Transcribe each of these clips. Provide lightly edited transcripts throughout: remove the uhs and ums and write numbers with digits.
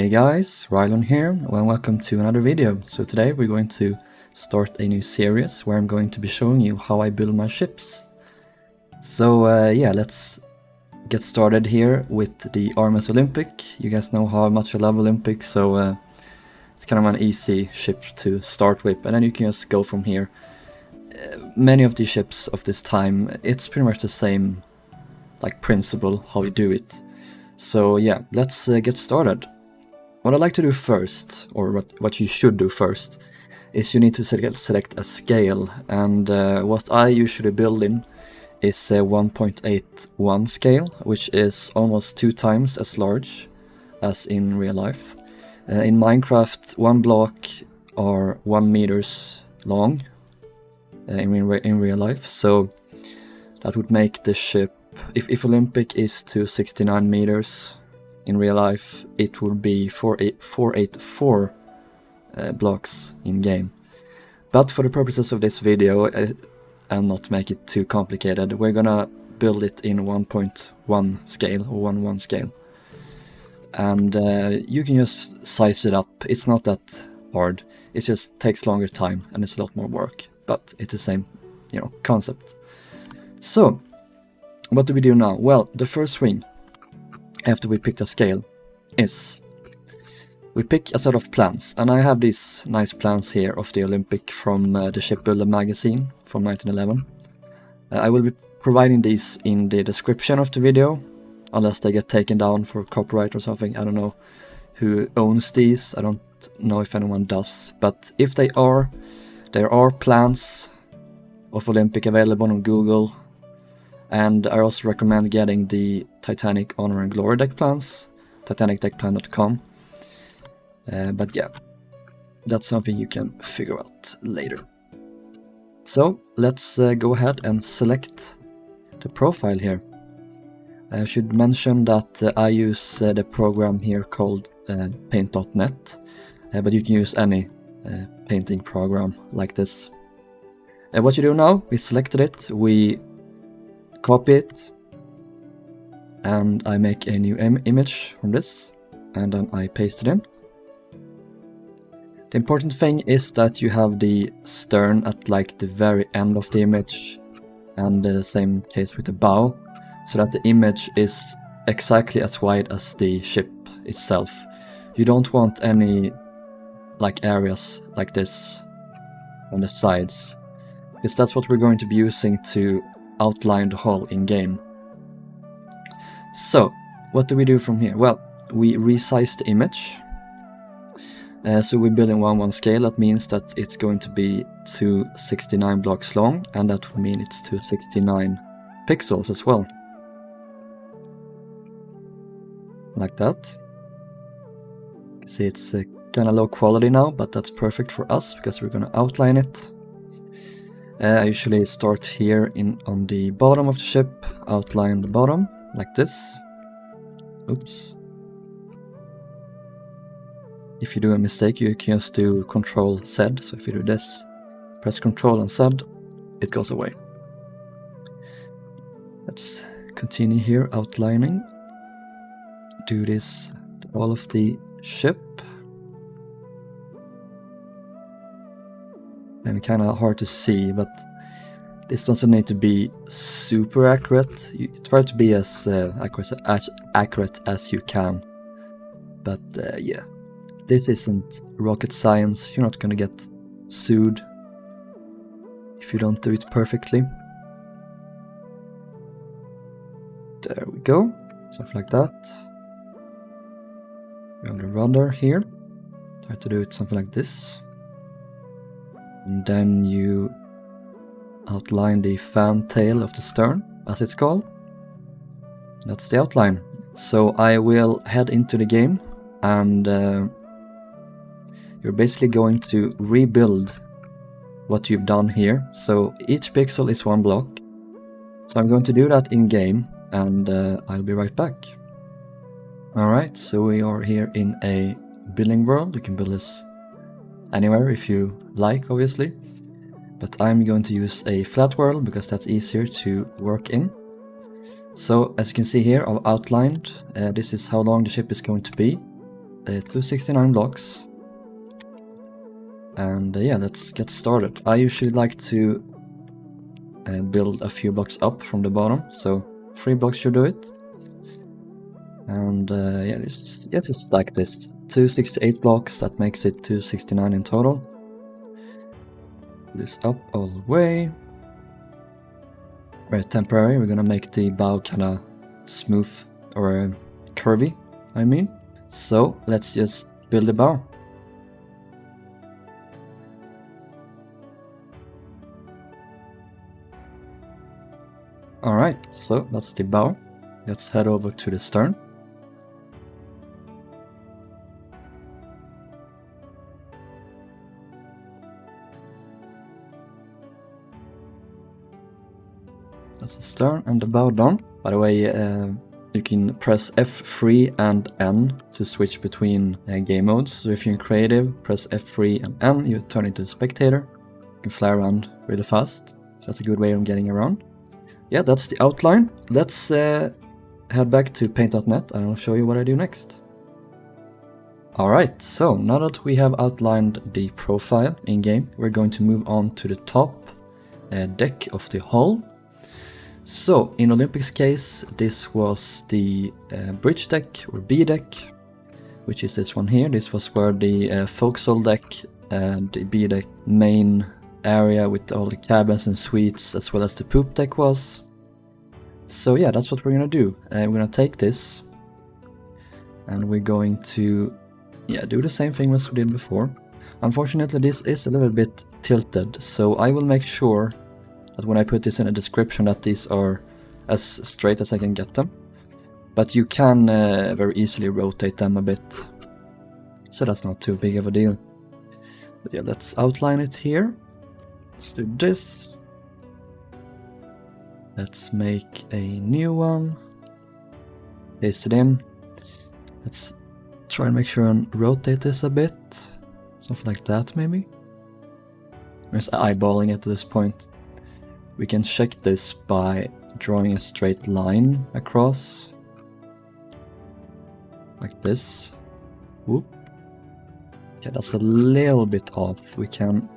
Hey guys, Rilhon here, and welcome to another video. So today we're going to start a new series where I'm going to be showing you how I build my ships. So yeah, let's get started here with the RMS Olympic. You guys know how much I love Olympic, so it's kind of an easy ship to start with, and then you can just go from here. Many of the ships of this time, it's pretty much the same like principle how you do it. So yeah, let's get started. What I'd like to do first, or what you should do first, is you need to select a scale, and what I usually build in is a 1.81 scale, which is almost 2 times as large as in real life. In Minecraft, one block are 1 meters long in real life, so that would make the ship, if Olympic is to 69 meters, in real life it would be 484 blocks in game. But for the purposes of this video, and not make it too complicated, we're gonna build it in 1.1 scale or 1.1 scale. And you can just size it up. It's not that hard. It just takes longer time and it's a lot more work, but it's the same, concept. So what do we do now? Well, the first thing after we pick the scale is we pick a set of plans, and I have these nice plans here of the Olympic from the Shipbuilder magazine from 1911. I will be providing these in the description of the video, unless they get taken down for copyright or something. I don't know who owns these, I don't know if anyone does, but if they are, there are plans of Olympic available on Google. And I also recommend getting the Titanic Honor and Glory deck plans, titanicdeckplan.com. But yeah, that's something you can figure out later. So let's go ahead and select the profile here. I should mention that I use the program here called paint.net, but you can use any painting program like this. What you do now, we selected it, we copy it, and I make a new image from this, and then I paste it in. The important thing is that you have the stern at like the very end of the image, and the same case with the bow, so that the image is exactly as wide as the ship itself. You don't want any like areas like this on the sides, because that's what we're going to be using to outline the hull in game. So what do we do from here? Well, we resize the image. So we build in 1.1 scale. That means that it's going to be 269 blocks long, and that would mean it's 269 pixels as well. Like that. See, it's kind of low quality now, but that's perfect for us because we're going to outline it. I usually start here on the bottom of the ship, outline the bottom, like this. Oops. If you do a mistake, you can just do Ctrl Z, so if you do this, press Ctrl and Z, it goes away. Let's continue here, outlining. Do this to all of the ship. And kind of hard to see, but this doesn't need to be super accurate. You try to be as accurate as you can. But yeah, this isn't rocket science. You're not gonna get sued if you don't do it perfectly. There we go, something like that. We're on the rudder here. Try to do it something like this. And then you outline the fan tail of the stern, as it's called. That's the outline. So I will head into the game, and you're basically going to rebuild what you've done here. So each pixel is 1 block. So I'm going to do that in game, and I'll be right back. Alright, so we are here in a building world. You can build this anywhere if you like, obviously, but I'm going to use a flat world because that's easier to work in. So as you can see here, I've outlined, this is how long the ship is going to be. 269 blocks. And yeah, let's get started. I usually like to build a few blocks up from the bottom, so 3 blocks should do it. And yeah, just like this. 268 blocks, that makes it 269 in total. This up all the way. Very temporary, we're gonna make the bow kinda smooth, or curvy, I mean. So let's just build the bow. Alright, so that's the bow. Let's head over to the stern. That's the stern and the bow done. By the way, you can press F3 and N to switch between game modes. So if you're in creative, press F3 and N, you turn into a spectator. You can fly around really fast. So that's a good way of getting around. Yeah, that's the outline. Let's head back to paint.net and I'll show you what I do next. Alright, so now that we have outlined the profile in-game, we're going to move on to the top deck of the hull. So, in Olympic's case, this was the bridge deck, or B deck, which is this one here. This was where the forecastle deck and the B deck main area with all the cabins and suites, as well as the poop deck was. So yeah, that's what we're gonna do. We're gonna take this, and we're going to do the same thing as we did before. Unfortunately, this is a little bit tilted, so I will make sure that when I put this in a description that these are as straight as I can get them. But you can very easily rotate them a bit, so that's not too big of a deal. But yeah, let's outline it here. Let's do this. Let's make a new one. Paste it in. Let's try and make sure and rotate this a bit. Something like that, maybe. I'm just eyeballing it at this point. We can check this by drawing a straight line across. Like this. Whoop. Yeah, that's a little bit off. We can...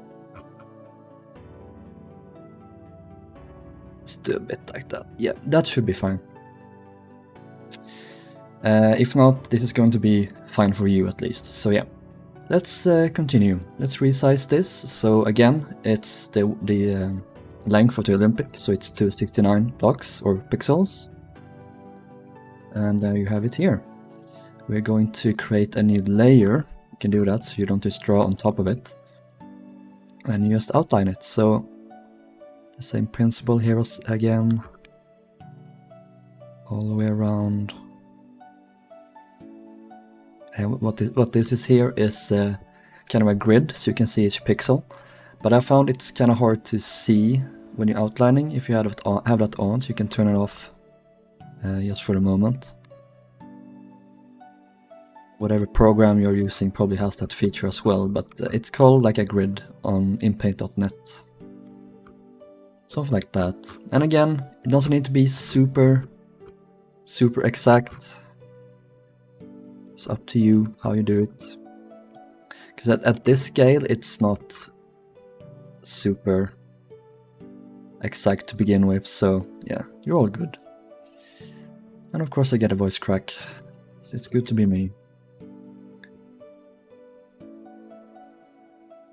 Let's do a bit like that. Yeah, that should be fine. If not, this is going to be fine for you at least. So yeah, let's continue. Let's resize this. So again, it's the length of the Olympic, so it's 269 blocks or pixels. And there you have it here. We're going to create a new layer. You can do that so you don't just draw on top of it. And you just outline it. So the same principle here again. All the way around. And what this is here is kind of a grid, so you can see each pixel. But I found it's kind of hard to see when you're outlining if you have that on, so you can turn it off just for the moment. Whatever program you're using probably has that feature as well, but it's called like a grid in paint.net. Something like that. And again, it doesn't need to be super exact. It's up to you how you do it. Because at this scale, it's not super exact to begin with, so yeah, you're all good. And of course I get a voice crack. It's good to be me.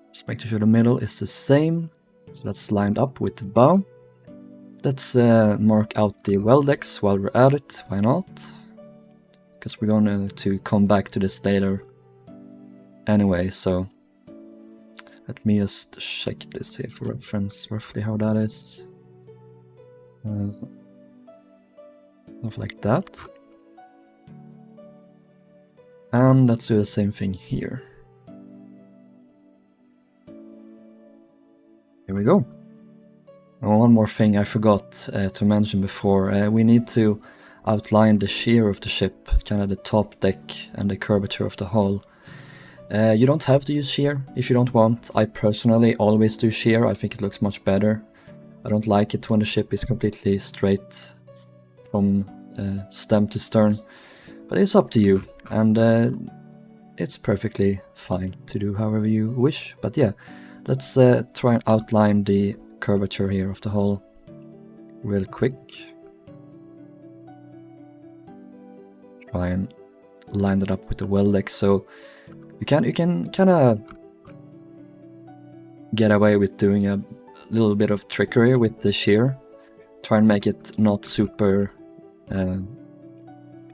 Let's make sure the middle is the same, so that's lined up with the bow. Let's mark out the well decks while we're at it, why not? Because we're going to come back to this later anyway, so let me just check this here for reference, roughly how that is. Stuff like that. And let's do the same thing here. Here we go. And one more thing I forgot to mention before. We need to outline the shear of the ship, kind of the top deck and the curvature of the hull. You don't have to use shear if you don't want. I personally always do shear. I think it looks much better. I don't like it when the ship is completely straight from stem to stern. But it's up to you. And it's perfectly fine to do however you wish. But yeah, let's try and outline the curvature here of the hull real quick. Try and line it up with the weld deck, so you can kind of get away with doing a little bit of trickery with the shear. Try and make it not super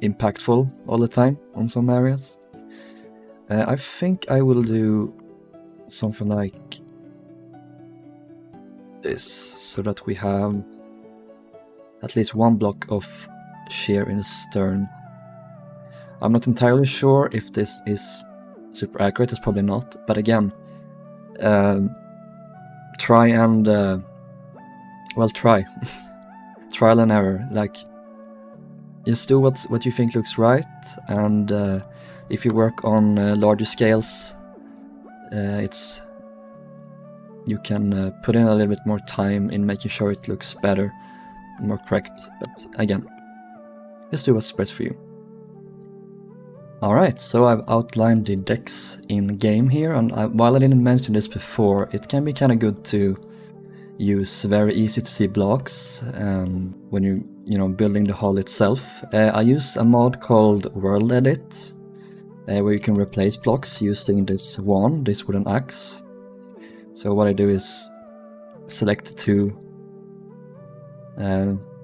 impactful all the time on some areas. I think I will do something like this, so that we have at least one block of shear in the stern. I'm not entirely sure if this is super accurate, it's probably not, but again, try and, well, try. Trial and error, like, just do what you think looks right, and if you work on larger scales, you can put in a little bit more time in making sure it looks better, more correct, but again, just do what's best for you. Alright, so I've outlined the decks in game here, and while I didn't mention this before, it can be kind of good to use very easy to see blocks when you're building the hull itself. I use a mod called World Edit, where you can replace blocks using this wooden axe. So what I do is select 2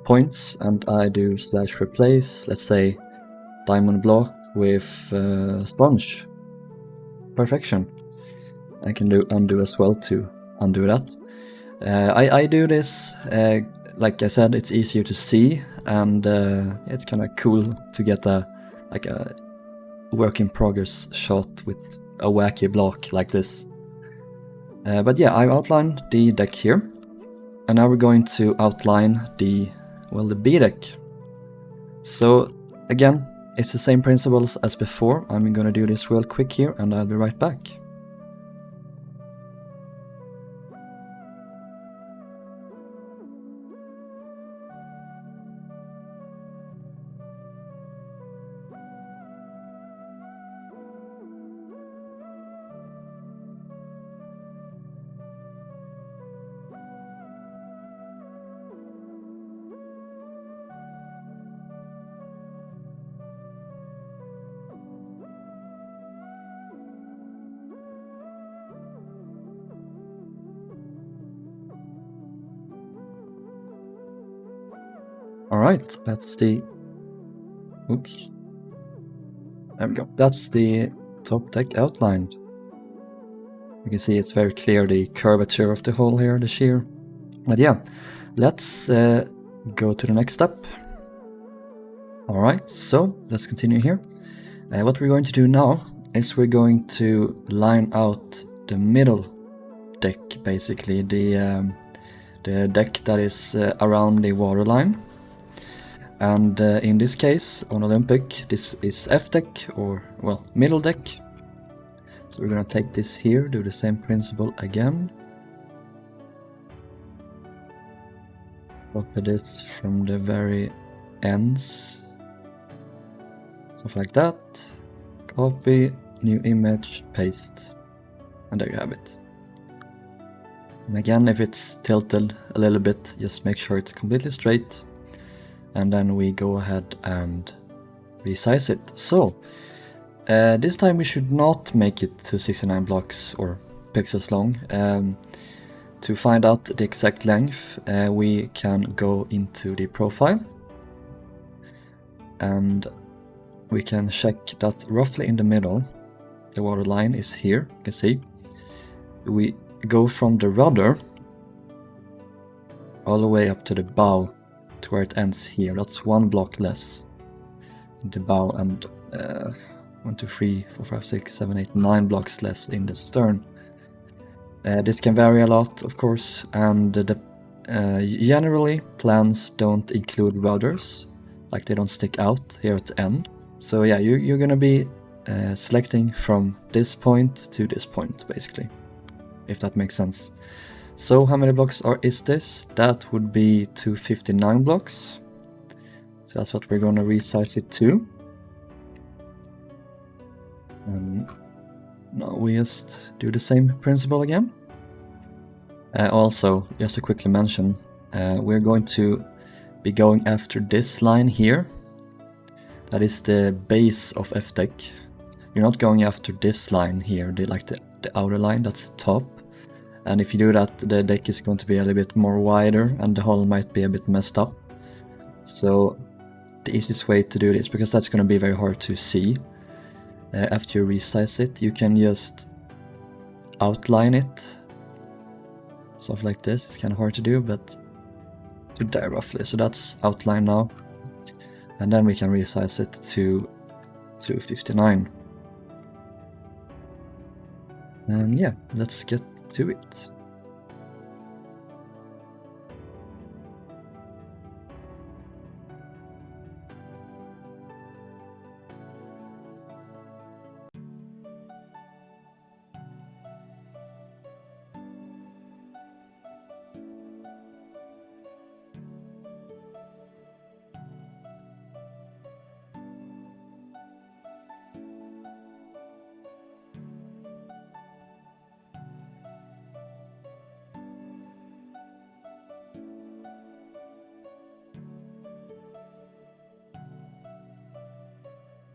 points, and I do /replace, let's say diamond block with sponge. Perfection. I can do undo as well to undo that. I do this, like I said, it's easier to see, and it's kind of cool to get a work in progress shot with a wacky block like this. But yeah, I've outlined the deck here, and now we're going to outline the B deck. So again, it's the same principles as before. I'm gonna do this real quick here, and I'll be right back. Alright, that's the... Oops. There we go. That's the top deck outlined. You can see it's very clear, the curvature of the hull here, the shear. But yeah, let's go to the next step. Alright, so let's continue here. What we're going to do now is we're going to line out the middle deck, basically, the deck that is around the waterline. And in this case, on Olympic, this is F deck, or, well, middle deck. So we're gonna take this here, do the same principle again. Copy this from the very ends. Something like that. Copy, new image, paste. And there you have it. And again, if it's tilted a little bit, just make sure it's completely straight. And then we go ahead and resize it. So, this time we should not make it to 69 blocks or pixels long. To find out the exact length, we can go into the profile. And we can check that roughly in the middle, the waterline is here, you can see. We go from the rudder all the way up to the bow, to where it ends here. That's 1 block less in the bow, and 1, 2, 3, 4, 5, 6, 7, 8, 9 blocks less in the stern. This can vary a lot, of course, and generally plans don't include rudders, like they don't stick out here at the end. So yeah, you're gonna be selecting from this point to this point, basically, if that makes sense. So how many blocks is this? That would be 259 blocks. So that's what we're gonna resize it to. And now we just do the same principle again. Also, just to quickly mention, we're going to be going after this line here. That is the base of F-deck. You're not going after this line here, the outer line, that's the top. And if you do that, the deck is going to be a little bit more wider and the hull might be a bit messed up. So the easiest way to do this, because that's going to be very hard to see after you resize it, you can just outline it. Stuff like this, it's kind of hard to do, but to there roughly. So that's outline now. And then we can resize it to 259. And yeah, let's get to it.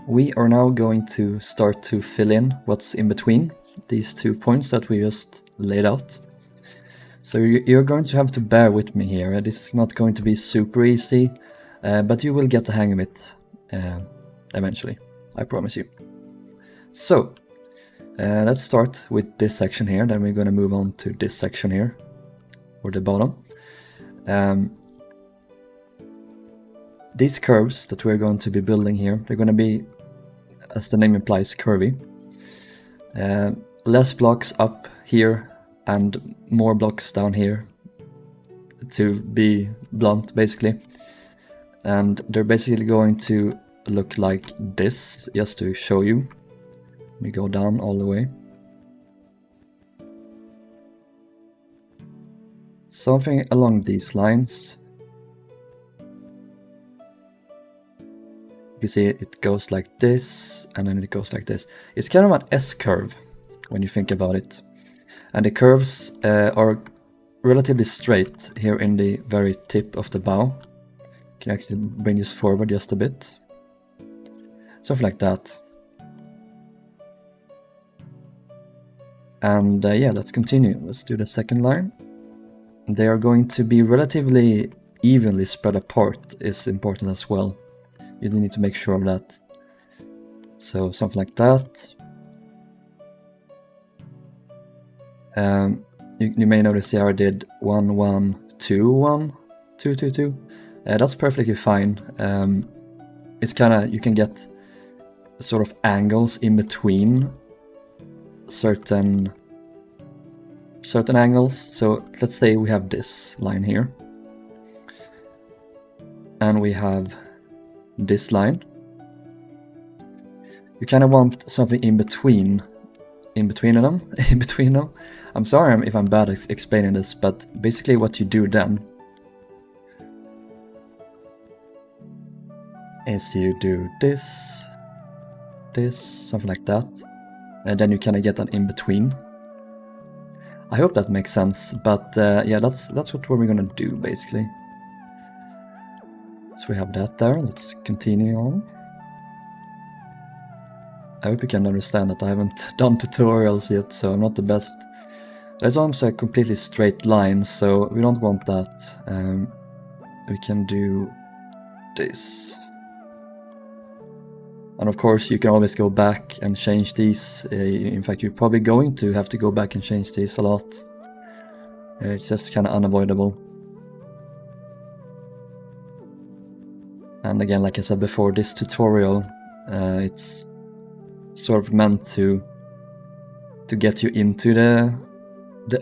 We are now going to start to fill in what's in between these 2 points that we just laid out. So you're going to have to bear with me here. This is not going to be super easy, but you will get the hang of it eventually, I promise you. So let's start with this section here, then we're going to move on to this section here, or the bottom. These curves that we're going to be building here, they're going to be, as the name implies, curvy. Less blocks up here and more blocks down here, to be blunt basically. And they're basically going to look like this, just to show you. Let me go down all the way. Something along these lines. You see it goes like this, and then it goes like this. It's kind of an S-curve when you think about it. And the curves are relatively straight here in the very tip of the bow. You can actually bring this forward just a bit. Something like that. And yeah, let's continue. Let's do the second line. They are going to be relatively evenly spread apart, is important as well. You need to make sure of that. So something like that. You may notice here I did 1, 1, 2, 1, 2, 2, 2. That's perfectly fine. It's kind of, you can get sort of angles in between certain angles. So let's say we have this line here, and we have this line. You kind of want something in between them. I'm sorry if I'm bad at explaining this, but basically what you do then is you do this, something like that, and then you kind of get an in between. I hope that makes sense, but yeah, that's what we're gonna do basically. So we have that there. Let's continue on. I hope you can understand that I haven't done tutorials yet, so I'm not the best. There's also a completely straight line, so we don't want that. We can do this. And of course you can always go back and change these. In fact, you're probably going to have to go back and change these a lot. It's just kind of unavoidable. And again, like I said before, this tutorial, it's sort of meant to get you into the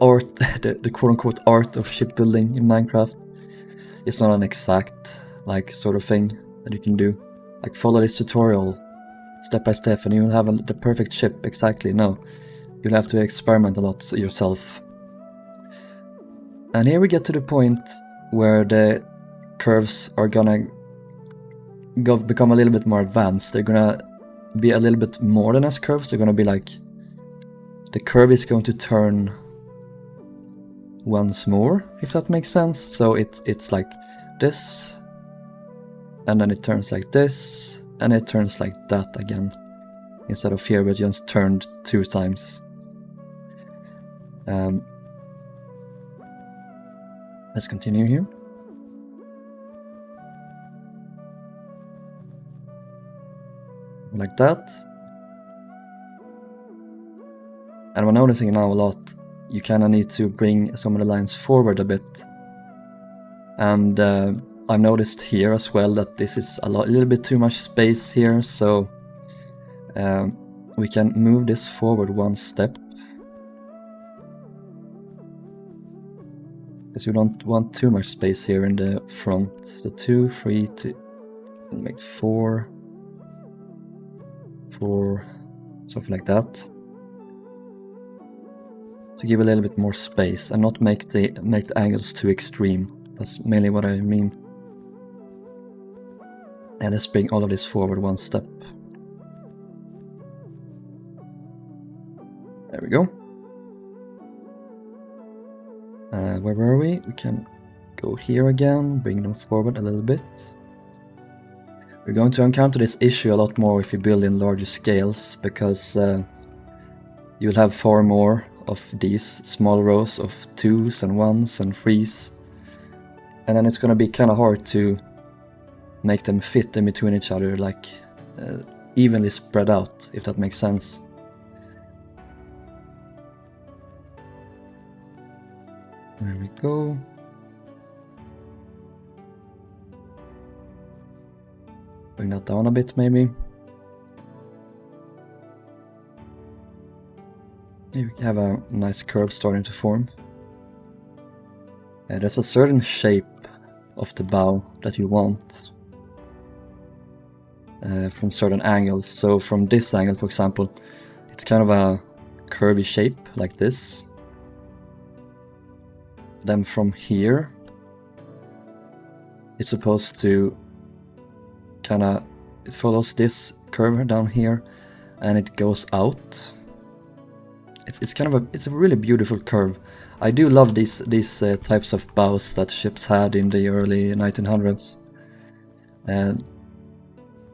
art, the quote-unquote art of shipbuilding in Minecraft. It's not an exact like sort of thing that you can do. Like follow this tutorial step by step and you'll have the perfect ship. Exactly, no. You'll have to experiment a lot yourself. And here we get to the point where the curves are gonna become a little bit more advanced. They're gonna be a little bit more than S-curves. They're going to be like, the curve is going to turn once more, if that makes sense. So it's like this, and then it turns like this, and it turns like that again. Instead of here, but just turned 2 times. Let's continue here. Like that. And we're noticing now a lot, you kind of need to bring some of the lines forward a bit. And I've noticed here as well that this is a little bit too much space here, so we can move this forward 1 step. Because we don't want too much space here in the front. So 2, 3, 2, make 4, something like that. To give a little bit more space and not make the angles too extreme. That's mainly what I mean. And let's bring all of this forward 1 step. There we go. Where were we? We can go here again, bring them forward a little bit. We're going to encounter this issue a lot more if you build in larger scales, because you'll have far more of these small rows of 2s and 1s and 3s. And then it's going to be kind of hard to make them fit in between each other, like evenly spread out, if that makes sense. There we go. Bring that down a bit, maybe. Here we have a nice curve starting to form. There's a certain shape of the bow that you want from certain angles. So from this angle, for example, it's kind of a curvy shape like this. Then from here, it's supposed to it follows this curve down here, and it goes out. It's a really beautiful curve. I do love these types of bows that ships had in the early 1900s. And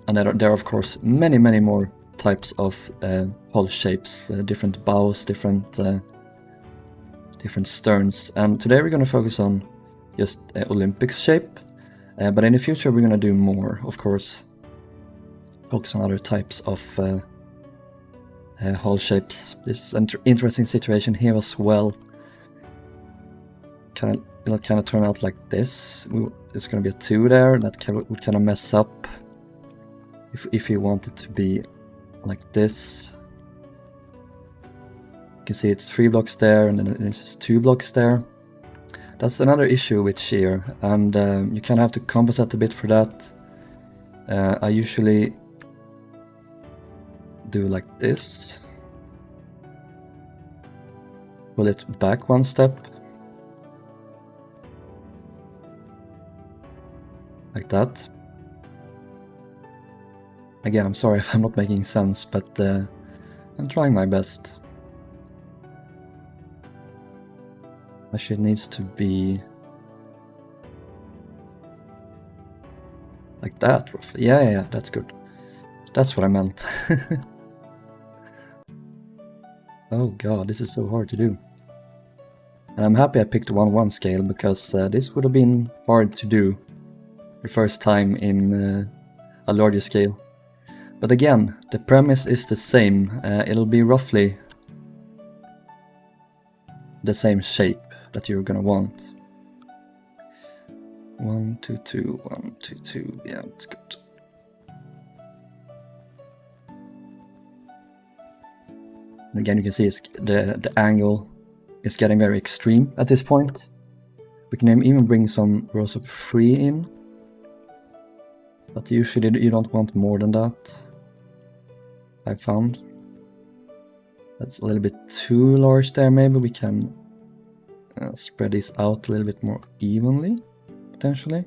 there are of course many more types of hull shapes, different bows, different sterns. And today we're going to focus on just Olympic shape. But in the future we're going to do more, of course. Focus on other types of hull shapes. This is an interesting situation here as well. It'll kind of turn out like this. There's going to be a 2 there. That would kind of mess up if you want it to be like this. You can see it's 3 blocks there, and then it's just 2 blocks there. That's another issue with shear, and you kind of have to compensate a bit for that. I usually do like this. Pull it back 1 step. Like that. Again, I'm sorry if I'm not making sense, but I'm trying my best. Actually, it needs to be like that, roughly. Yeah, that's good. That's what I meant. Oh god, this is so hard to do. And I'm happy I picked 1/1 scale, because this would have been hard to do the first time in a larger scale. But again, the premise is the same. It'll be roughly the same shape that you're gonna want. 1, 2, 2, 1, 2, 2. Yeah, it's good. And again, you can see the angle is getting very extreme at this point. We can even bring some rows of 3 in, but usually you don't want more than that, I found. That's a little bit too large there. Maybe we can spread this out a little bit more evenly, potentially.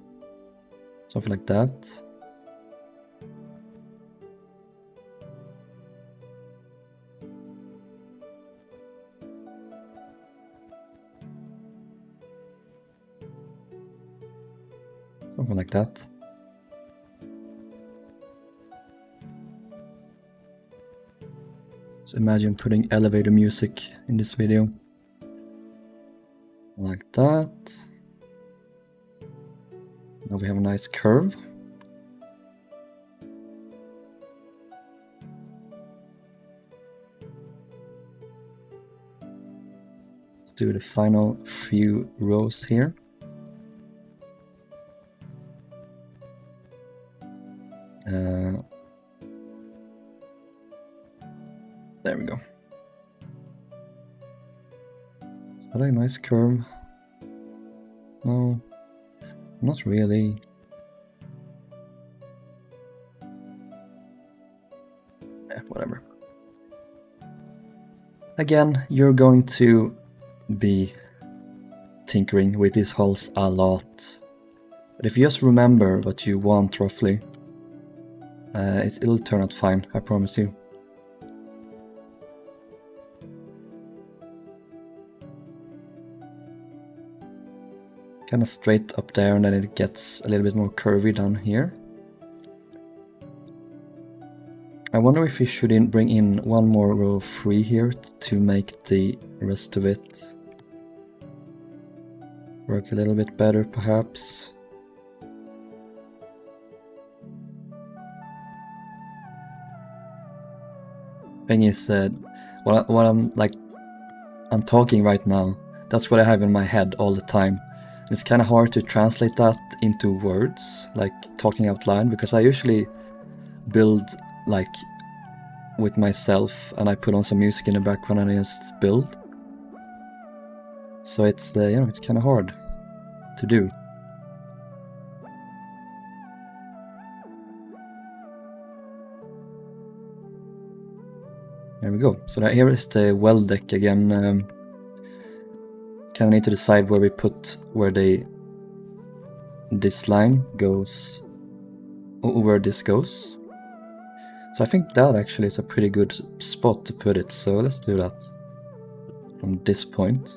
Something like that. Something like that. So imagine putting elevator music in this video. Like that. Now we have a nice curve. Let's do the final few rows here. There we go. Is that a nice curve? No, not really. Whatever. Again, you're going to be tinkering with these holes a lot. But if you just remember what you want roughly, it'll turn out fine, I promise you. Kind of straight up there, and then it gets a little bit more curvy down here. I wonder if we should bring in one more row free here to make the rest of it work a little bit better, perhaps. Thing is, what I'm talking right now, that's what I have in my head all the time. It's kind of hard to translate that into words, like talking out loud, because I usually build like with myself and I put on some music in the background and I just build. So it's you know, it's kind of hard to do. There we go. So here is the well deck again. Kind of need to decide where we put this line goes, or where this goes. So I think that actually is a pretty good spot to put it. So let's do that from this point.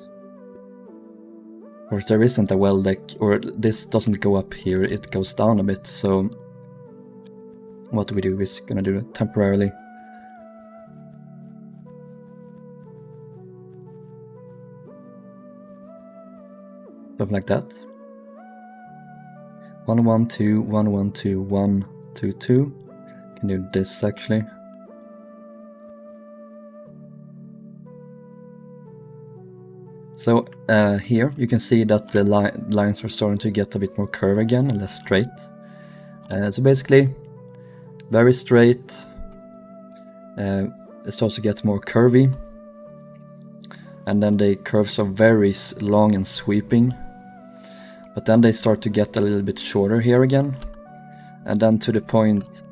Of course, there isn't a well deck, or this doesn't go up here, it goes down a bit. So what we do is gonna do it temporarily. Something like that. 1 1 2 1 1 2 1 2 2. Can do this actually. So here you can see that the lines are starting to get a bit more curve again and less straight. So basically, very straight. It starts to get more curvy, and then the curves are very long and sweeping. But then they start to get a little bit shorter here again, and then to the point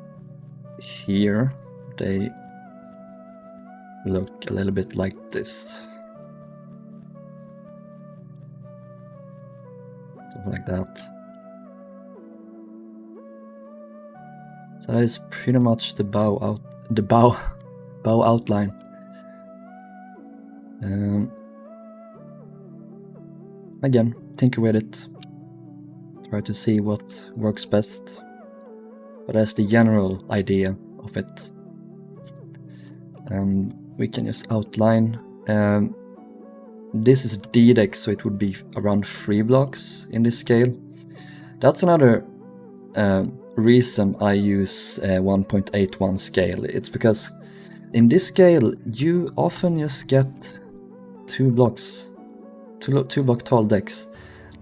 here they look a little bit like this. Something like that. So that is pretty much the bow outline. Again, tinker with it. Try to see what works best. But that's the general idea of it. We can just outline. This is D-deck, so it would be around 3 blocks in this scale. That's another reason I use 1.81 scale. It's because in this scale you often just get 2 blocks, 2 block tall decks.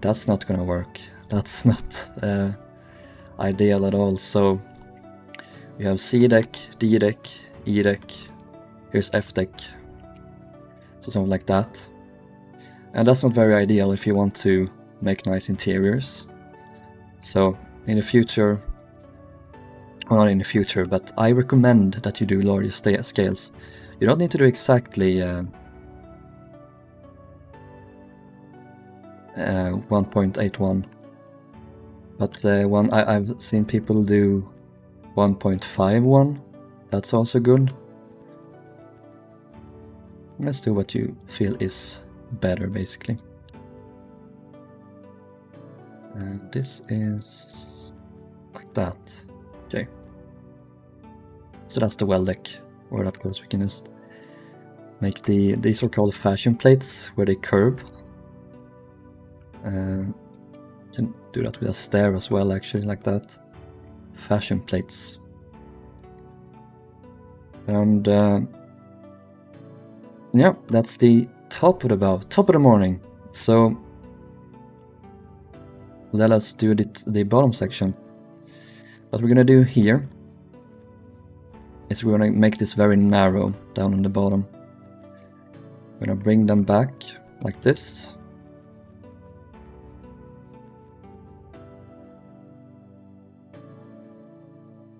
That's not gonna work. That's not ideal at all. So we have C deck, D deck, E deck, here's F deck, so something like that. And that's not very ideal if you want to make nice interiors. So in the future, well, not in the future, but I recommend that you do larger scales. You don't need to do exactly 1.81, but I've seen people do 1.51. That's also good. Let's do what you feel is better, basically. And this is like that. Okay. So that's the well deck. Or of course we can just make these are called fashion plates, where they curve. Can do that with a stair as well, actually, like that. Fashion plates. And yeah, that's the top of the bow, top of the morning. So let us do the bottom section. What we're gonna do here is we're gonna make this very narrow down on the bottom. We're gonna bring them back like this.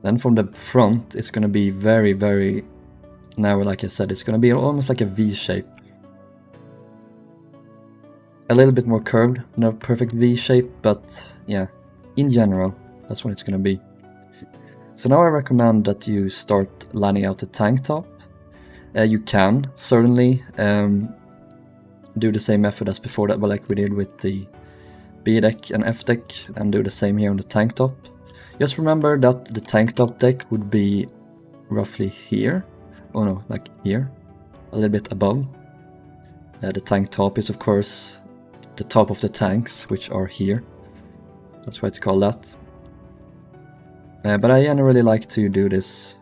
Then from the front, it's gonna be very, very narrow, like I said. It's gonna be almost like a V shape. A little bit more curved, not a perfect V shape, but yeah, in general, that's what it's gonna be. So now I recommend that you start lining out the tank top. You can certainly do the same method as before that, but like we did with the B deck and F deck, and do the same here on the tank top. Just remember that the tank top deck would be roughly here. Oh no, like here, a little bit above. The tank top is of course the top of the tanks, which are here. That's why it's called that. But I generally like to do this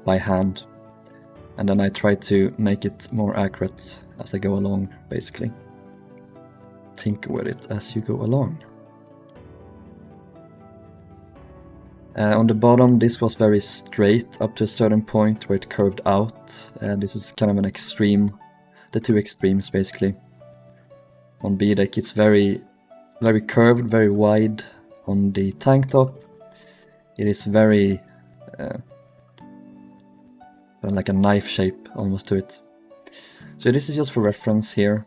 by hand, and then I try to make it more accurate as I go along, basically. Tinker with it as you go along. On the bottom, this was very straight up to a certain point where it curved out. This is kind of an extreme, the two extremes basically. On B deck it's very, very curved, very wide. On the tank top it is very like a knife shape almost to it. So this is just for reference here,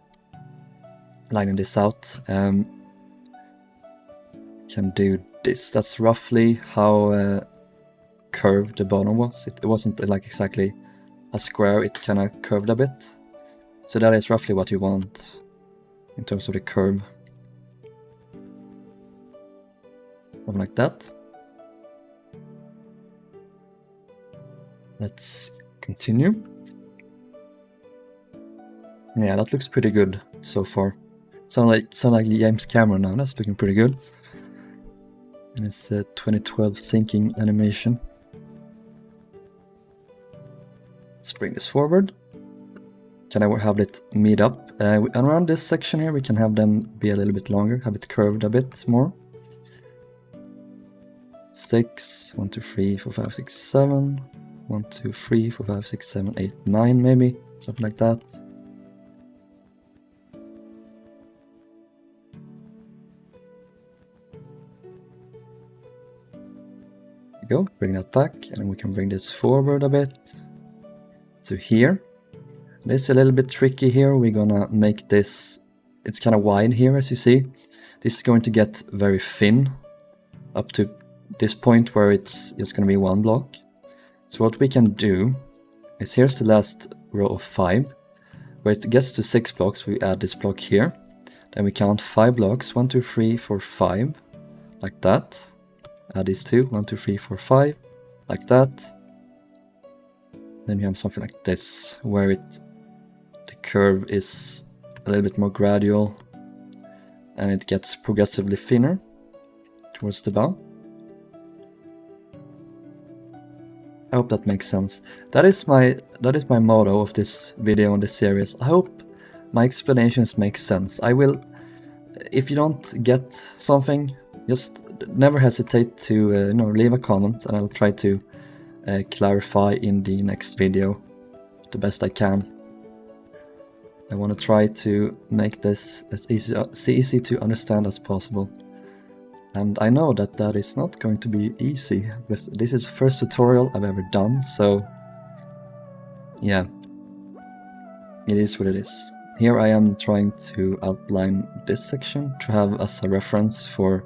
lining this out. Can do this. That's roughly how curved the bottom was. It wasn't like exactly a square, it kind of curved a bit. So that is roughly what you want in terms of the curve. Something like that. Let's continue. Yeah, that looks pretty good so far. Sound like James Cameron now. That's looking pretty good. And it's a 2012 sinking animation. Let's bring this forward. Can I have it meet up? Around this section here, we can have them be a little bit longer, have it curved a bit more. 6, 1, 2, 3, 4, 5, 6, 7. 1, 2, 3, 4, 5, 6, 7, 8, 9 maybe. Something like that. Go, bring that back, and we can bring this forward a bit to here. This is a little bit tricky here. We're gonna make this, it's kind of wide here as you see. This is going to get very thin up to this point where it's just gonna be one block. So what we can do is, here's the last row of 5. Where it gets to 6 blocks, we add this block here. Then we count 5 blocks, 1, 2, 3, 4, 5, like that. Add these 2, 1, 2, 3, 4, 5, like that. Then you have something like this, where the curve is a little bit more gradual, and it gets progressively thinner towards the bow. I hope that makes sense. That is my motto of this video and this series. I hope my explanations make sense. I will, if you don't get something, just never hesitate to leave a comment, and I'll try to clarify in the next video the best I can. I want to try to make this as easy to understand as possible. And I know that that is not going to be easy, because this is the first tutorial I've ever done, so yeah, it is what it is. Here I am trying to outline this section to have as a reference for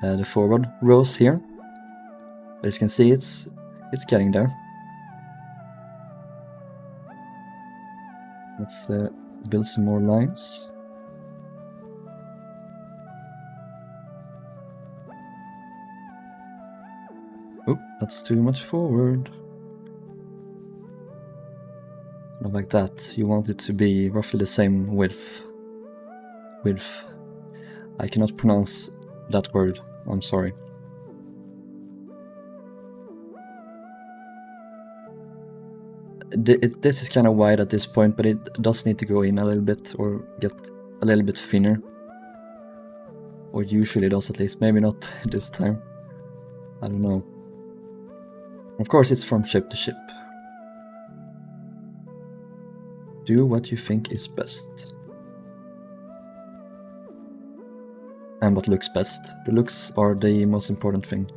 the forward rows here. As you can see, it's getting there. Let's build some more lines. That's too much forward. Not like that. You want it to be roughly the same width. I cannot pronounce that word. I'm sorry. This is kind of wide at this point, but it does need to go in a little bit or get a little bit thinner. Or usually does, at least. Maybe not this time. I don't know. Of course, it's from ship to ship. Do what you think is best. And what looks best. The looks are the most important thing.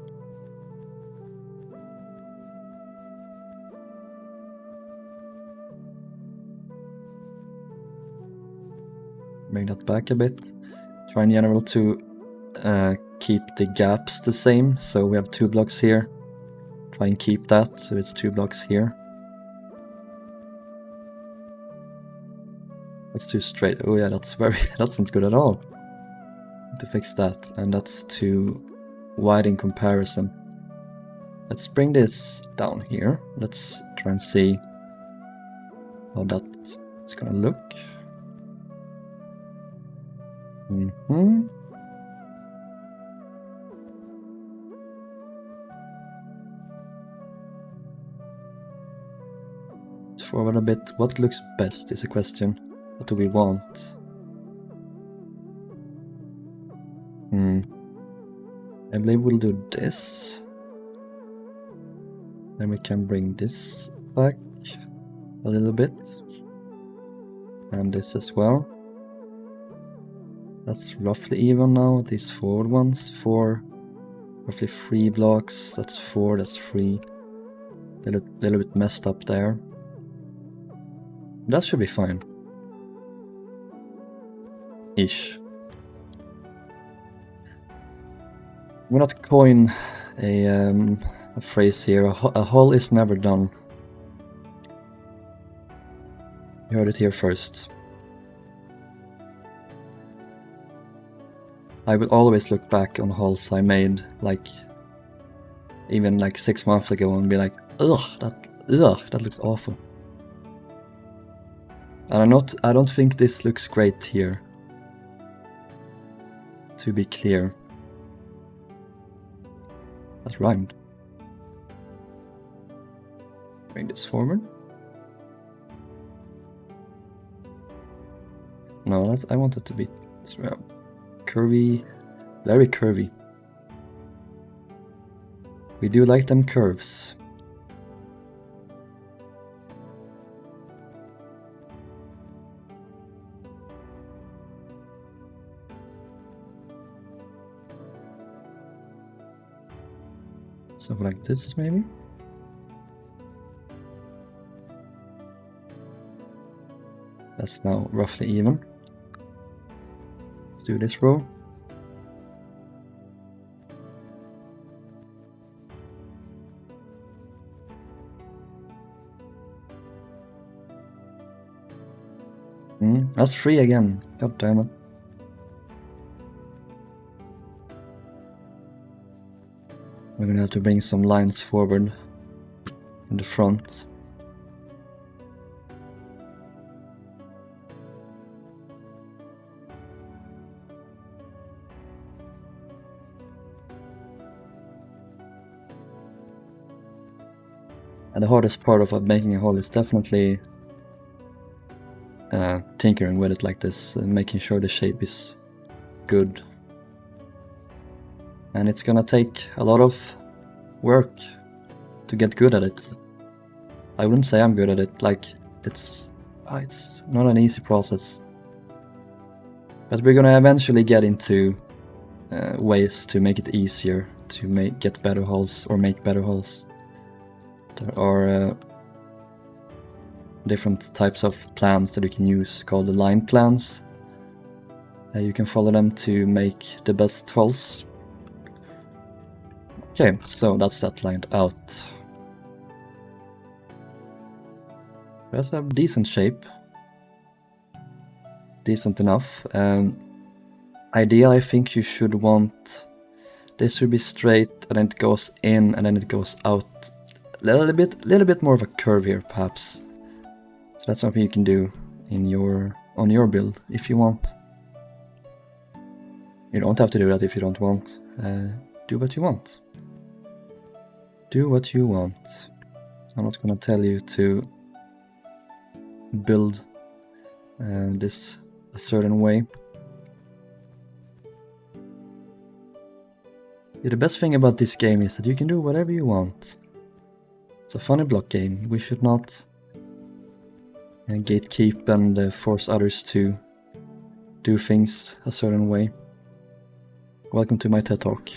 Bring that back a bit. Try in general to keep the gaps the same. So we have 2 blocks here. Try and keep that, so it's 2 blocks here. That's too straight. Oh yeah, that's not good at all. To fix that, and that's too wide in comparison. Let's bring this down here. Let's try and see how that's gonna look. Forward a bit. What looks best is a question. What do we want? I believe we'll do this. Then we can bring this back a little bit. And this as well. That's roughly even now, these forward ones. 4, roughly 3 blocks. That's 4, that's 3. A little bit messed up there. That should be fine. Ish. I'm gonna coin a phrase here. A hull is never done. You heard it here first. I will always look back on hulls I made, like even like 6 months ago, and be like, ugh, that looks awful. And I don't think this looks great here. To be clear. That rhymed. Bring this forward. No, I want it to be curvy, very curvy. We do like them curves. Something like this, maybe? That's now roughly even. Let's do this row. That's 3 again. God damn it. We're gonna have to bring some lines forward in the front. And the hardest part of making a hull is definitely tinkering with it like this, and making sure the shape is good. And it's gonna take a lot of work to get good at it. I wouldn't say I'm good at it, like it's not an easy process. But we're gonna eventually get into ways to make it easier to get better hulls or make better hulls. There are different types of plans that you can use called the line plans. You can follow them to make the best hulls. Okay, so that's that lined out. That's a decent shape. Decent enough. Idea, I think you should want This should be straight, and then it goes in, and then it goes out. A little bit more of a curve here, perhaps. So that's something you can do on your build if you want. You don't have to do that if you don't want. Do what you want. Do what you want. I'm not gonna tell you to build this a certain way. Yeah, the best thing about this game is that you can do whatever you want. It's a funny block game. We should not gatekeep and force others to do things a certain way. Welcome to my TED Talk.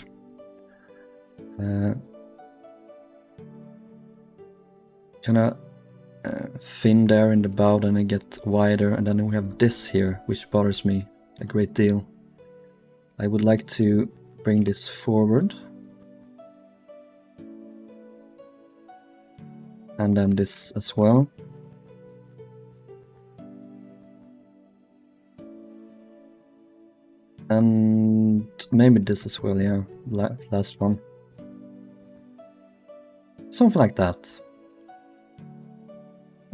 Kinda thin there in the bow, then it gets wider, and then we have this here, which bothers me a great deal. I would like to bring this forward. And then this as well. And maybe this as well, yeah, last one. Something like that.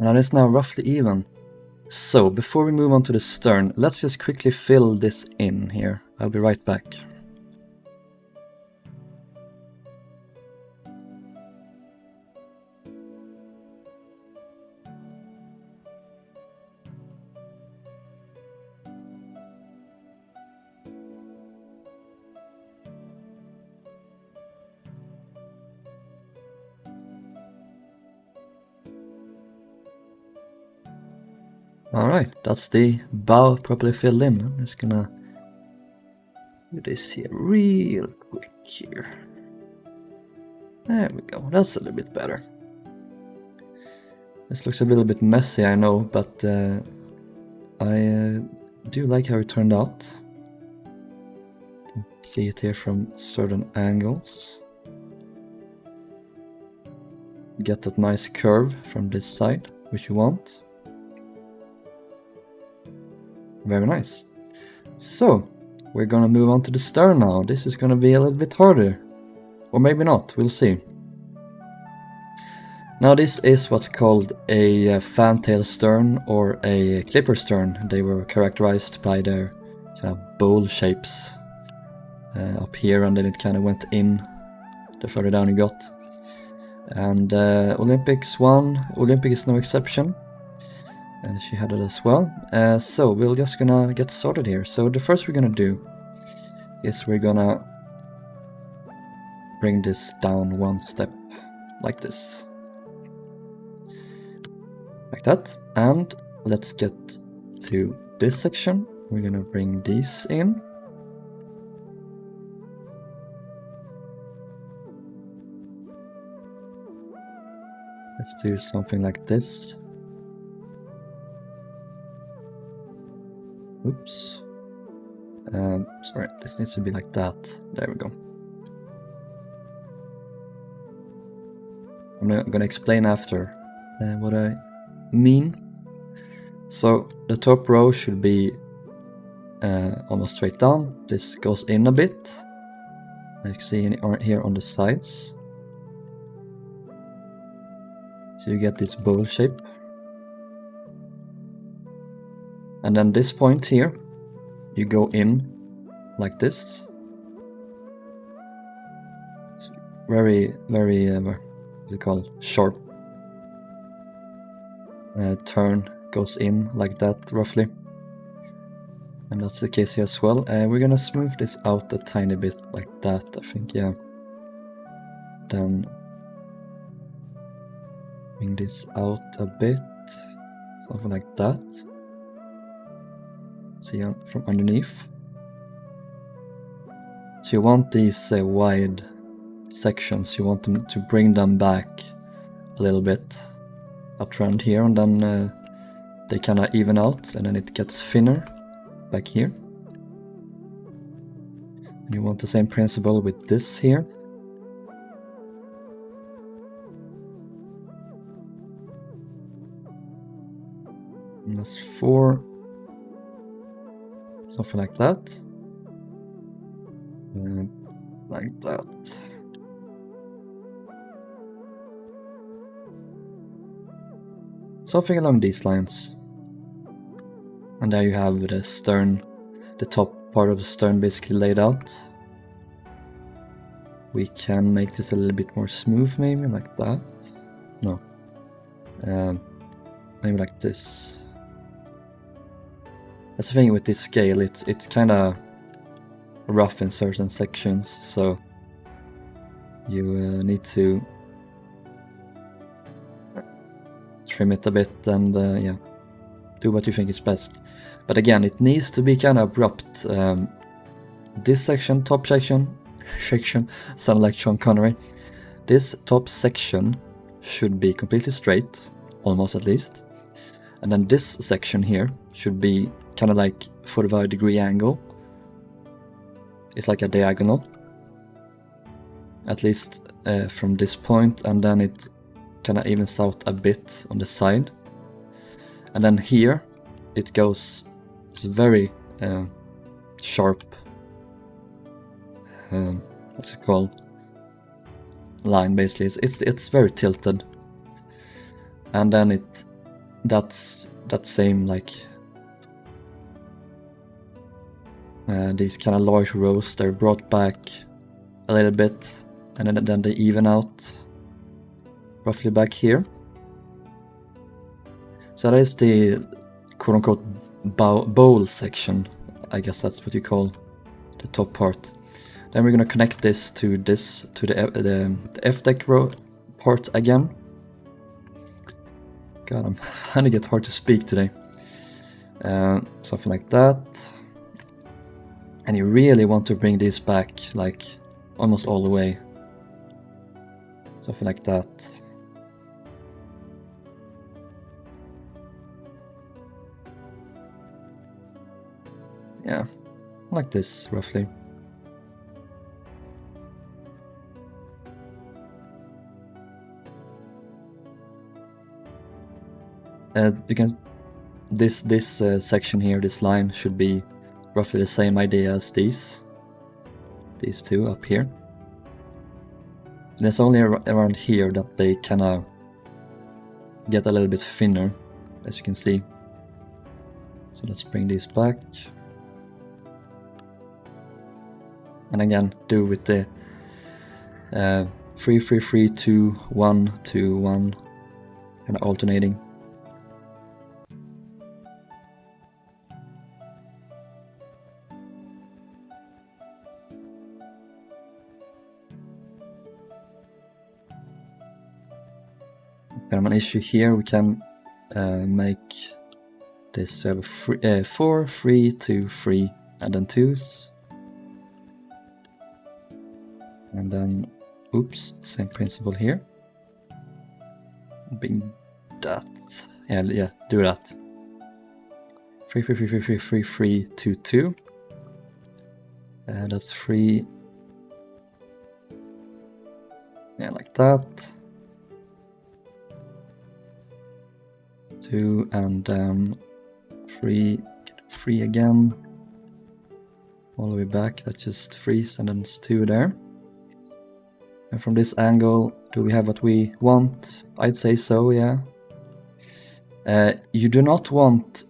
And it's now roughly even. So, before we move on to the stern, let's just quickly fill this in here. I'll be right back. Alright, that's the bow properly filled in. I'm just gonna do this here real quick here. There we go, that's a little bit better. This looks a little bit messy, I know, but I do like how it turned out. See it here from certain angles. Get that nice curve from this side, which you want. Very nice. So, we're gonna move on to the stern now. This is gonna be a little bit harder. Or maybe not, we'll see. Now this is what's called a fantail stern or a clipper stern. They were characterized by their kind of bowl shapes up here, and then it kind of went in the further down you got. And Olympics won. Olympic is no exception. And she had it as well. So we're just gonna get started here. So the first we're gonna do is we're gonna bring this down one step like this. Like that. And let's get to this section. We're gonna bring these in. Let's do something like this. Oops. Sorry, this needs to be like that. There we go. I'm gonna explain after what I mean. So the top row should be almost straight down. This goes in a bit. You can see here on the sides. So you get this bowl shape. And then this point here, you go in like this. It's very, very, what do you call it, sharp. Turn goes in like that, roughly. And that's the case here as well. We're gonna smooth this out a tiny bit like that, I think, yeah. Then bring this out a bit, something like that. See from underneath. So you want these wide sections, you want them to bring them back a little bit up around here, and then they kind of even out, and then it gets thinner back here. And you want the same principle with this here. And that's 4. Something like that. like that. Something along these lines. And there you have the stern, the top part of the stern basically laid out. We can make this a little bit more smooth, maybe like that. No. Maybe like this. That's the thing with this scale, it's kind of rough in certain sections, so you need to trim it a bit and yeah, do what you think is best. But again, it needs to be kind of abrupt. This section, top section, sound like Sean Connery. This top section should be completely straight, almost at least. And then this section here should be kind of like 45-degree angle. It's like a diagonal, at least from this point, and then it kind of evens out a bit on the side. And then here it goes, it's very sharp, what's it called, line basically. It's very tilted, and then that's that same like these kind of large rows, they're brought back a little bit, and then they even out roughly back here. So that is the quote-unquote bowl section, I guess that's what you call the top part. Then we're gonna connect this to the F-deck row part again. God, I'm finding it hard to speak today. Something like that. And you really want to bring these back like almost all the way. Something like that. Yeah, like this roughly. You can this section here, this line should be roughly the same idea as these two up here. And it's only around here that they kind of get a little bit thinner, as you can see. So let's bring these back. And again, do with the 3 3 3 2 1 2 1, kind of alternating. If we have an issue here, we can make this 4 3 2 3 and then 2s. And then, oops, same principle here. Bring that. Yeah, do that. 3 3 3 3 3 3 3 2 2. That's 3. Yeah, like that. 2 and then 3. 3 again. All the way back. Let's just freeze and then it's 2 there. And from this angle, do we have what we want? I'd say so, yeah. You do not want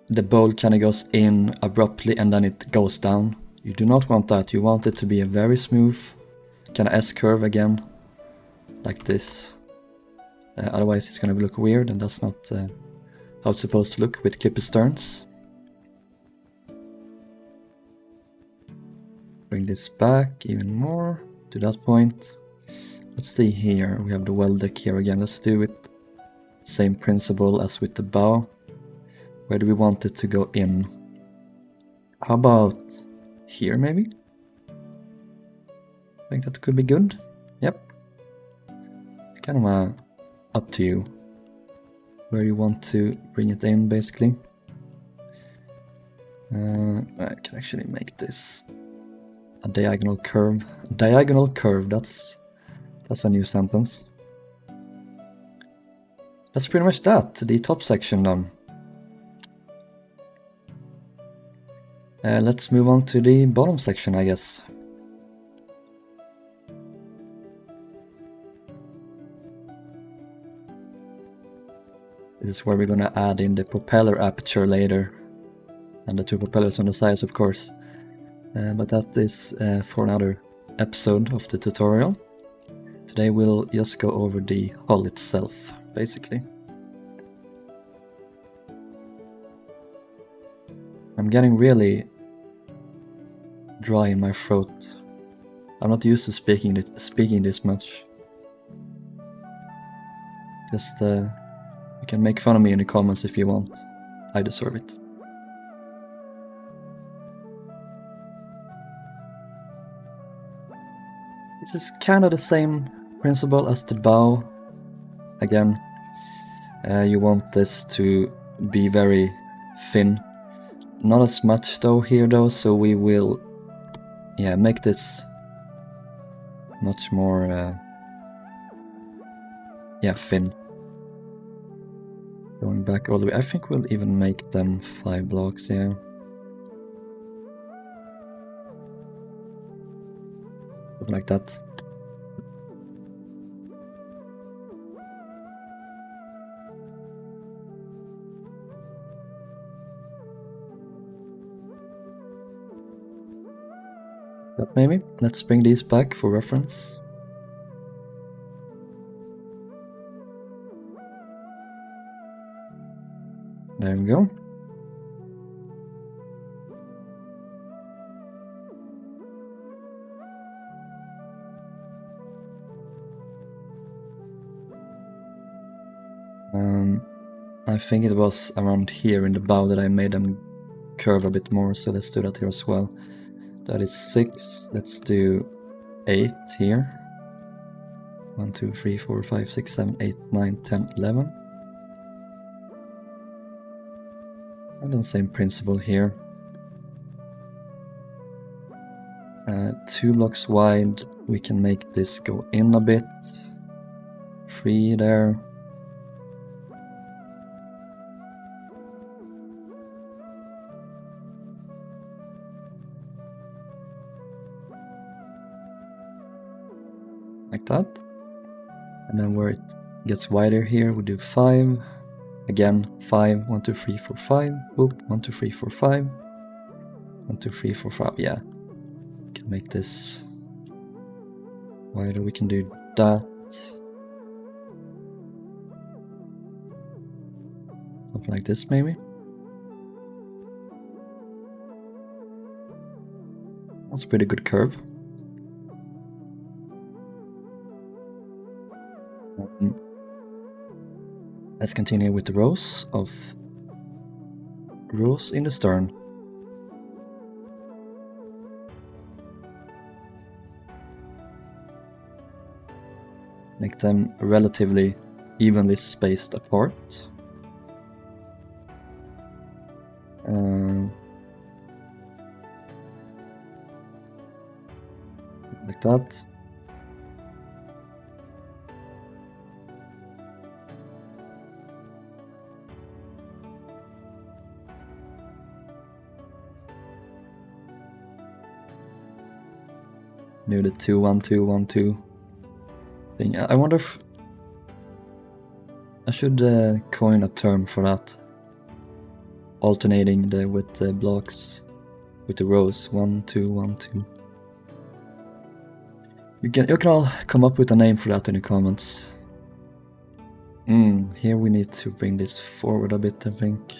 the bowl kind of goes in abruptly and then it goes down. You do not want that. You want it to be a very smooth kind of S-curve again, like this. Otherwise it's going to look weird, and that's not how it's supposed to look with clipper sterns. Bring this back even more to that point. Let's see here, we have the well deck here again. Let's do it same principle as with the bow. Where do we want it to go in? How about here maybe? I think that could be good. Yep. It's kind of up to you where you want to bring it in basically. I can actually make this a diagonal curve. Diagonal curve, that's a new sentence. That's pretty much that, the top section done. Let's move on to the bottom section, I guess. This is where we're gonna add in the propeller aperture later. And the 2 propellers on the sides, of course. But that is for another episode of the tutorial. Today we'll just go over the hull itself, basically. I'm getting really dry in my throat. I'm not used to speaking this much. Just, you can make fun of me in the comments if you want. I deserve it. This is kind of the same principle as the bow. Again, you want this to be very thin. Not as much though here though, so we will make this much more thin. Going back all the way, I think we'll even make them 5 blocks, yeah. Something like that. That maybe. Let's bring these back for reference. There we go. I think it was around here in the bow that I made them curve a bit more, so let's do that here as well. That is 6, let's do 8 here. 1, 2, 3, 4, 5, 6, 7, 8, 9, 10, 11. And then same principle here. 2 blocks wide, we can make this go in a bit. 3 there. Like that. And then where it gets wider here, we do 5. Again, 5, 1, 2, 3, 4, 5. Oop, 1, 2, 3, 4, 5. 1, 2, 3, 4, 5. Yeah. We can make this wider. We can do that. Something like this, maybe. That's a pretty good curve. Let's continue with the rows in the stern. Make them relatively evenly spaced apart. Like that. Do the 2, 1, 2, 1, 2 thing. I wonder if I should coin a term for that. Alternating with the blocks, with the rows. 1, 2, 1, 2. You can all come up with a name for that in the comments. Here we need to bring this forward a bit, I think.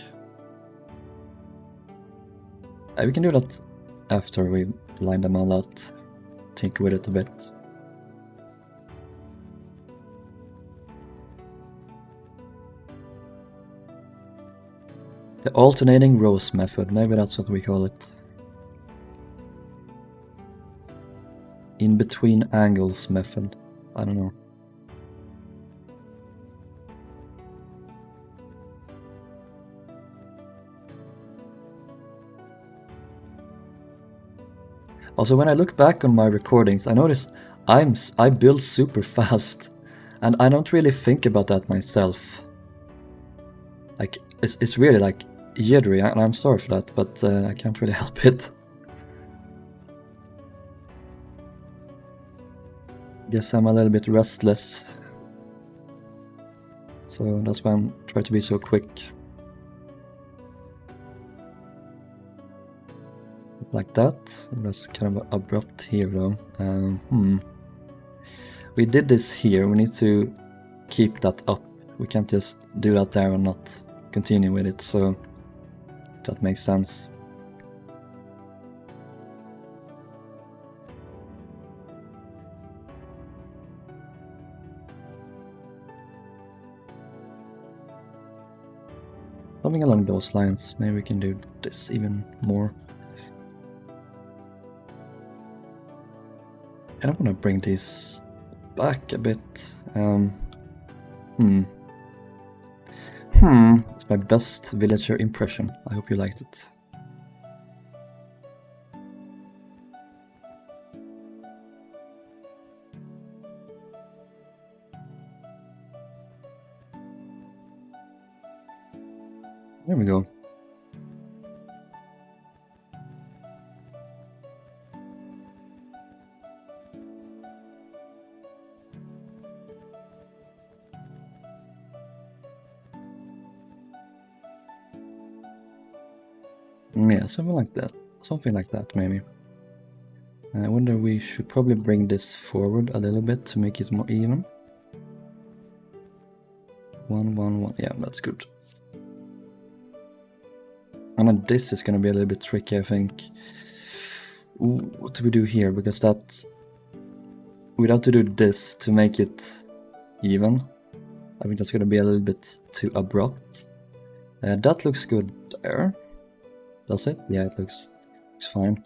We can do that after we line them all out. Tinker with it a bit. The alternating rows method, maybe that's what we call it. In between angles method, I don't know. Also, when I look back on my recordings, I notice I build super fast, and I don't really think about that myself. Like, it's really like jittery, and I'm sorry for that, but I can't really help it. Guess I'm a little bit restless. So that's why I'm trying to be so quick. Like that. That's kind of abrupt here though. We did this here, we need to keep that up. We can't just do that there and not continue with it, so that makes sense. Something along those lines. Maybe we can do this even more. I don't want to bring these back a bit. It's my best villager impression. I hope you liked it. There we go. Yeah, something like that. Something like that, maybe. I wonder, we should probably bring this forward a little bit to make it more even. 1, 1, 1. Yeah, that's good. And then this is gonna be a little bit tricky, I think. Ooh, what do we do here? Because that's... we'd have to do this to make it even. I think that's gonna be a little bit too abrupt. That looks good there. Does it? Yeah, it looks fine.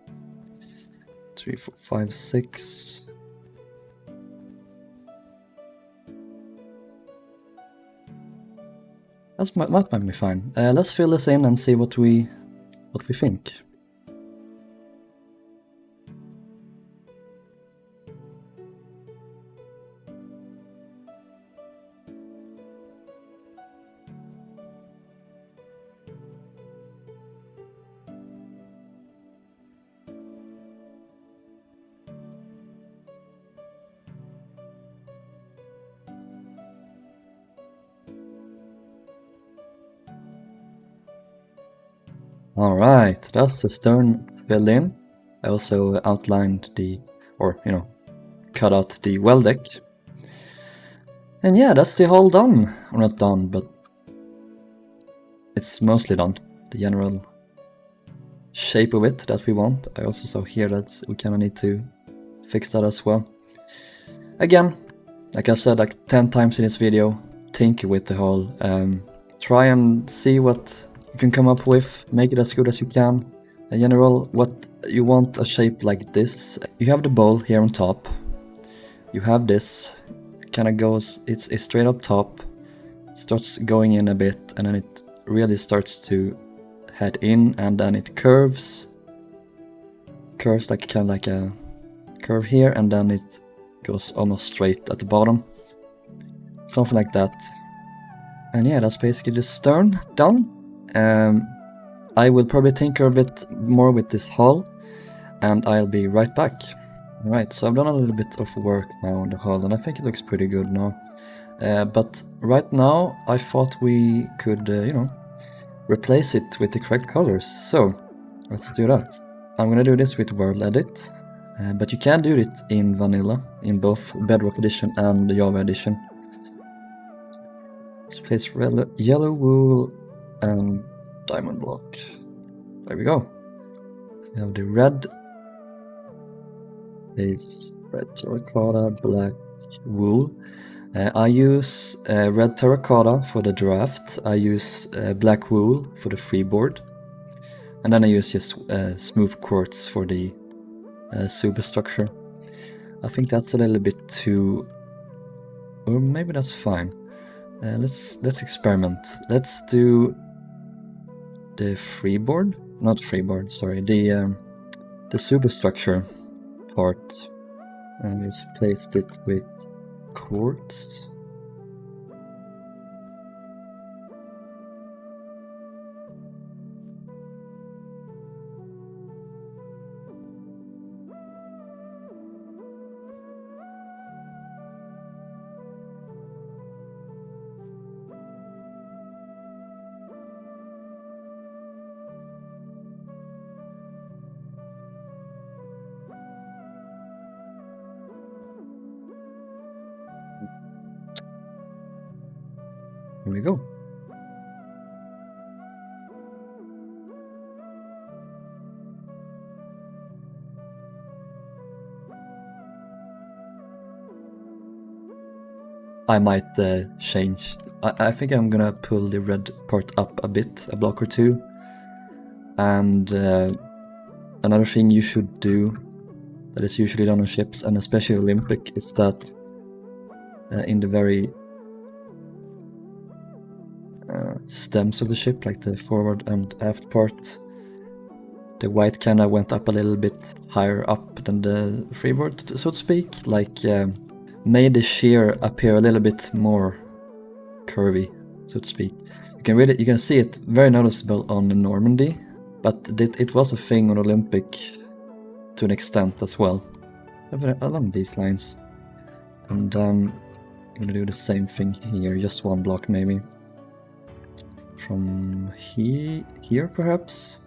3, 4, 5, 6. That might be fine. Let's fill this in and see what we think. Alright, that's the stern filled in. I also outlined cut out the well deck. And yeah, that's the hull done. Or not done, but it's mostly done. The general shape of it that we want. I also saw here that we kind of need to fix that as well. Again, like I've said like 10 times in this video, tinker with the hull. Try and see what you can come up with, make it as good as you can. In general, what you want a shape like this. You have the bowl here on top. You have this, kind of goes, it's straight up top, starts going in a bit, and then it really starts to head in, and then it curves like kind of like a curve here, and then it goes almost straight at the bottom. Something like that. And yeah, that's basically the stern done. I will probably tinker a bit more with this hull, and I'll be right back. Right, so I've done a little bit of work now on the hull, and I think it looks pretty good now. But right now, I thought we could, replace it with the correct colors. So, let's do that. I'm gonna do this with World Edit, but you can do it in vanilla, in both Bedrock Edition and the Java Edition. Let's place yellow wool and diamond block. There we go. We have the red is red terracotta, black wool. I use red terracotta for the draft. I use black wool for the freeboard. And then I use just smooth quartz for the superstructure. I think that's a little bit too... or maybe that's fine. Let's experiment. Let's do the freeboard, not freeboard, sorry, the superstructure part, and just placed it with quartz. Here we go. I might change. I think I'm gonna pull the red part up a bit, a block or two. And another thing you should do that is usually done on ships, and especially Olympic, is that in the very stems of the ship, like the forward and aft part, the white kinda went up a little bit higher up than the freeboard, so to speak, like made the shear appear a little bit more curvy, so to speak. You can see it very noticeable on the Normandy, but it was a thing on Olympic to an extent as well, along these lines. And I'm gonna do the same thing here, just one block maybe. From here perhaps?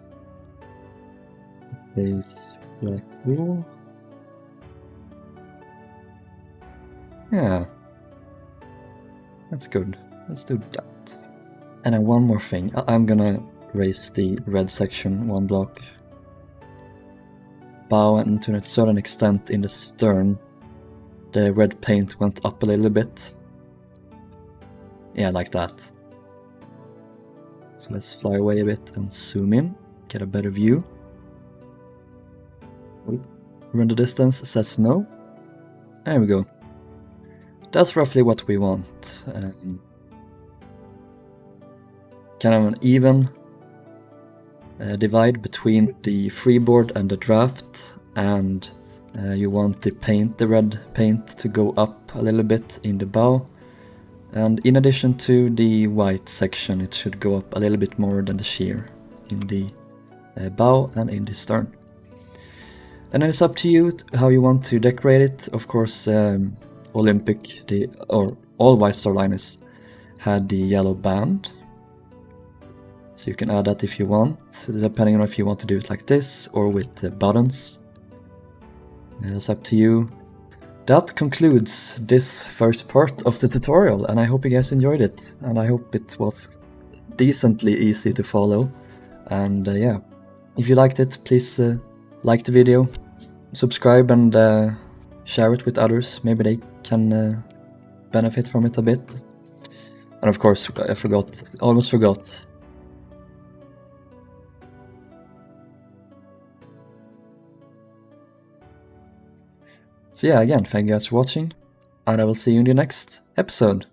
Base black wool. Yeah, that's good. Let's do that. And then one more thing. I'm gonna raise the red section one block. Bow, and to a certain extent in the stern, the red paint went up a little bit. Yeah, like that. So let's fly away a bit and zoom in, get a better view. Render distance says no. There we go. That's roughly what we want. Kind of an even divide between the freeboard and the draft, and you want the red paint to go up a little bit in the bow, and in addition to the white section it should go up a little bit more than the shear in the bow and in the stern. And then it's up to you how you want to decorate it. Of course, Olympic, all white Star liners had the yellow band, so you can add that if you want, depending on if you want to do it like this or with buttons. It's up to you. That concludes this first part of the tutorial, and I hope you guys enjoyed it, and I hope it was decently easy to follow. And yeah, if you liked it, please like the video, subscribe, and share it with others. Maybe they can benefit from it a bit. And of course, I almost forgot. So yeah, again, thank you guys for watching, and I will see you in the next episode.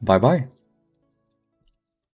Bye bye.